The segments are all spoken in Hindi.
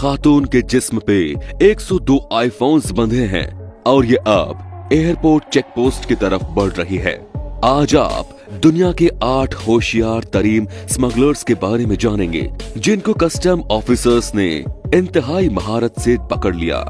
खातून के जिस्म पे 102 आईफोन्स बंधे हैं और ये अब एयरपोर्ट चेक पोस्ट की तरफ बढ़ रही है। आज आप दुनिया के 8 होशियार तरीन स्मगलर्स के बारे में जानेंगे जिनको कस्टम ऑफिसर्स ने इंतहाई महारत से पकड़ लिया।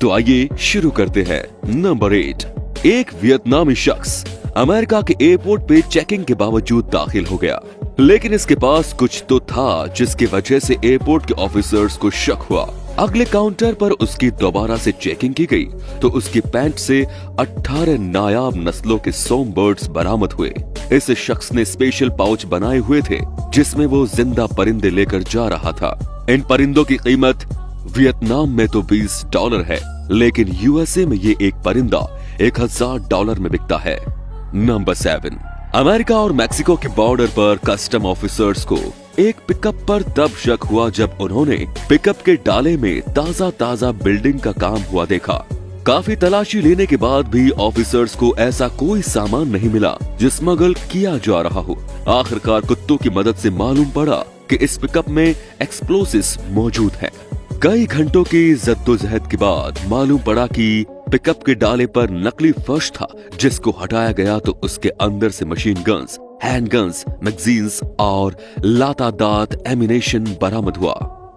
तो आइए शुरू करते हैं। नंबर 8, एक वियतनामी शख्स अमेरिका के एयरपोर्ट पे चेकिंग के बावजूद दाखिल हो गया, लेकिन इसके पास कुछ तो था जिसकी वजह से एयरपोर्ट के ऑफिसर्स को शक हुआ। अगले काउंटर पर उसकी दोबारा से चेकिंग की गई तो उसकी पैंट से 18 नायाब नस्लों के सोम बर्ड्स बरामद हुए। इस शख्स ने स्पेशल पाउच बनाए हुए थे जिसमें वो जिंदा परिंदे लेकर जा रहा था। इन परिंदों की कीमत वियतनाम में तो $20 है, लेकिन यूएसए में ये एक परिंदा $1000 में बिकता है। नंबर 7, अमेरिका और मैक्सिको के बॉर्डर पर कस्टम ऑफिसर्स को एक पिकअप पर तब शक हुआ जब उन्होंने पिकअप के डाले में ताजा बिल्डिंग का काम हुआ देखा। काफी तलाशी लेने के बाद भी ऑफिसर्स को ऐसा कोई सामान नहीं मिला जो स्मगल किया जा रहा हो। आखिरकार कुत्तों की मदद से मालूम पड़ा कि इस पिकअप में एक्सप्लोसिव्स मौजूद हैं। कई घंटों की जद्दोजहद के बाद मालूम पड़ा कि पिकअप के डाले पर नकली फर्श था जिसको हटाया गया तो उसके अंदर से machine guns, hand guns, magazines और लातादात एमिनेशन बरामद हुआ।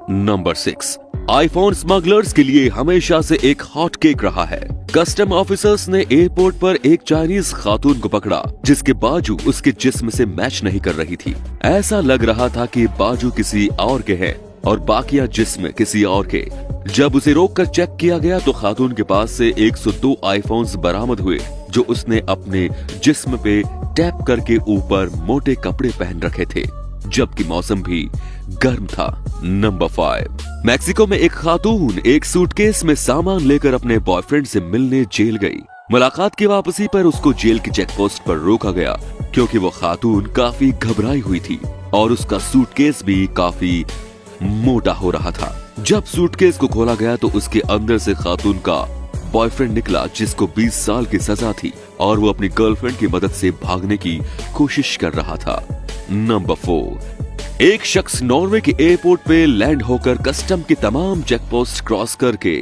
नंबर 6, आईफोन स्मगलर्स के लिए हमेशा से एक हॉट केक रहा है। कस्टम ऑफिसर्स ने एयरपोर्ट पर एक चाइनीज खातून को पकड़ा जिसके बाजू उसके जिस्म से मैच नहीं कर रही थी। ऐसा लग रहा था कि बाजू किसी और के हैं और बाकिया जिस्म किसी और के। जब उसे रोककर चेक किया गया तो खातून के पास से 102 आईफोन्स बरामद हुए जो उसने अपने जिस्म पे टैप करके ऊपर मोटे कपड़े पहन रखे थे, जबकि मौसम भी गर्म था। नंबर 5, मैक्सिको में एक खातून एक सूटकेस में सामान लेकर अपने बॉयफ्रेंड से मिलने जेल गई। मुलाकात की वापसी पर उसको जेल की चेक पोस्ट पर रोका गया क्योंकि वो खातून काफी घबराई हुई थी और उसका सूटकेस भी काफी मोटा हो रहा था। जब सूटकेस को खोला गया तो उसके अंदर से खातून का बॉयफ्रेंड निकला जिसको 20 साल की सजा थी और वो अपनी गर्लफ्रेंड की मदद से भागने की कोशिश कर रहा था। नंबर 4, एक शख्स नॉर्वे के एयरपोर्ट पे लैंड होकर कस्टम की तमाम चेक पोस्ट क्रॉस करके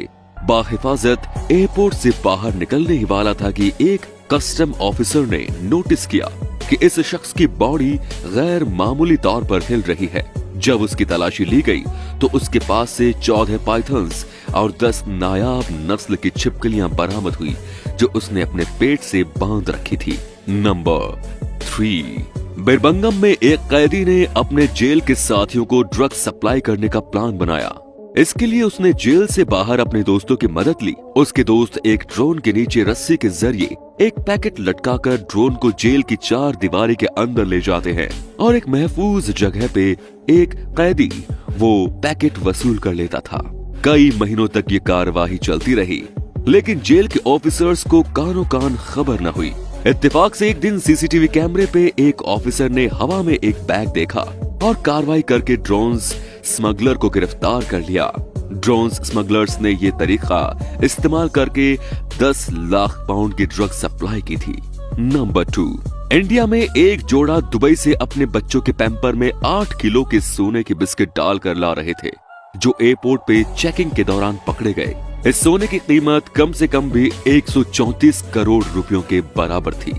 बाहिफाजत एयरपोर्ट से बाहर निकलने ही वाला था कि एक कस्टम ऑफिसर ने नोटिस किया कि इस शख्स की बॉडी गैर मामूली तौर पर हिल रही है। जब उसकी तलाशी ली गई तो उसके पास से 14 पाइथन्स और 10 नायाब नस्ल की छिपकलियां बरामद हुई जो उसने अपने पेट से बांध रखी थी। नंबर 3, बिरबंगम में एक कैदी ने अपने जेल के साथियों को ड्रग सप्लाई करने का प्लान बनाया। इसके लिए उसने जेल से बाहर अपने दोस्तों की मदद ली। उसके दोस्त एक ड्रोन के नीचे रस्सी के जरिए एक पैकेट लटकाकर ड्रोन को जेल की 4 दीवारी के अंदर ले जाते हैं और एक महफूज जगह पे एक कैदी वो पैकेट वसूल कर लेता था। कई महीनों तक ये कार्यवाही चलती रही, लेकिन जेल के ऑफिसर्स को कानो कान खबर न हुई। इत्तेफाक से एक दिन सीसीटीवी कैमरे पे एक ऑफिसर ने हवा में एक बैग देखा और कार्रवाई करके ड्रोन्स स्मगलर को गिरफ्तार कर लिया। ड्रोन्स स्मगलर्स ने ये तरीका इस्तेमाल करके 10 लाख पाउंड की ड्रग सप्लाई की थी। नंबर 2, इंडिया में एक जोड़ा दुबई से अपने बच्चों के पैम्पर में 8 किलो के सोने के बिस्किट डालकर ला रहे थे जो एयरपोर्ट पे चेकिंग के दौरान पकड़े गए। इस सोने की कीमत कम से कम भी 134 करोड़ रुपयों के बराबर थी।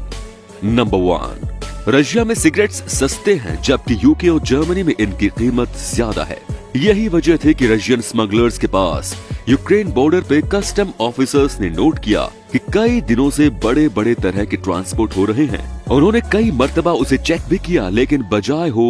नंबर 1, रशिया में सिगरेट्स सस्ते हैं जबकि यूके और जर्मनी में इनकी कीमत ज्यादा है। यही वजह थी कि रशियन स्मगलर्स के पास यूक्रेन बॉर्डर पे कस्टम ऑफिसर्स ने नोट किया कि कई दिनों से बड़े तरह के ट्रांसपोर्ट हो रहे हैं। उन्होंने कई मर्तबा उसे चेक भी किया लेकिन बजाय हो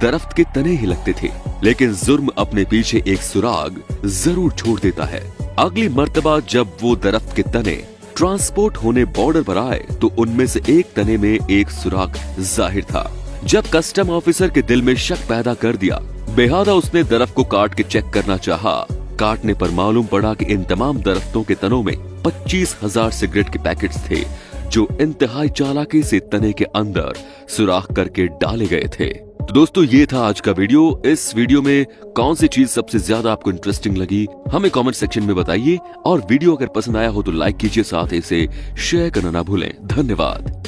दरख्त के तने ही लगते थे। लेकिन जुर्म अपने पीछे एक सुराग जरूर छोड़ देता है। अगली मर्तबा जब वो दरख्त के तने ट्रांसपोर्ट होने बॉर्डर पर आए तो उनमें से एक तने में एक सुराग जाहिर था। जब कस्टम ऑफिसर के दिल में शक पैदा कर दिया, बेहादा उसने दरख्त को काट के चेक करना चाहा। काटने पर मालूम पड़ा कि इन तमाम दरख्तों के तनों में 25,000 सिगरेट के पैकेट्स थे जो इंतहाई चालाकी से तने के अंदर सुराख करके डाले गए थे। तो दोस्तों ये था आज का वीडियो। इस वीडियो में कौन सी चीज सबसे ज्यादा आपको इंटरेस्टिंग लगी हमें कमेंट सेक्शन में बताइए और वीडियो अगर पसंद आया हो तो लाइक कीजिए, साथ ही इसे शेयर करना ना भूलें। धन्यवाद।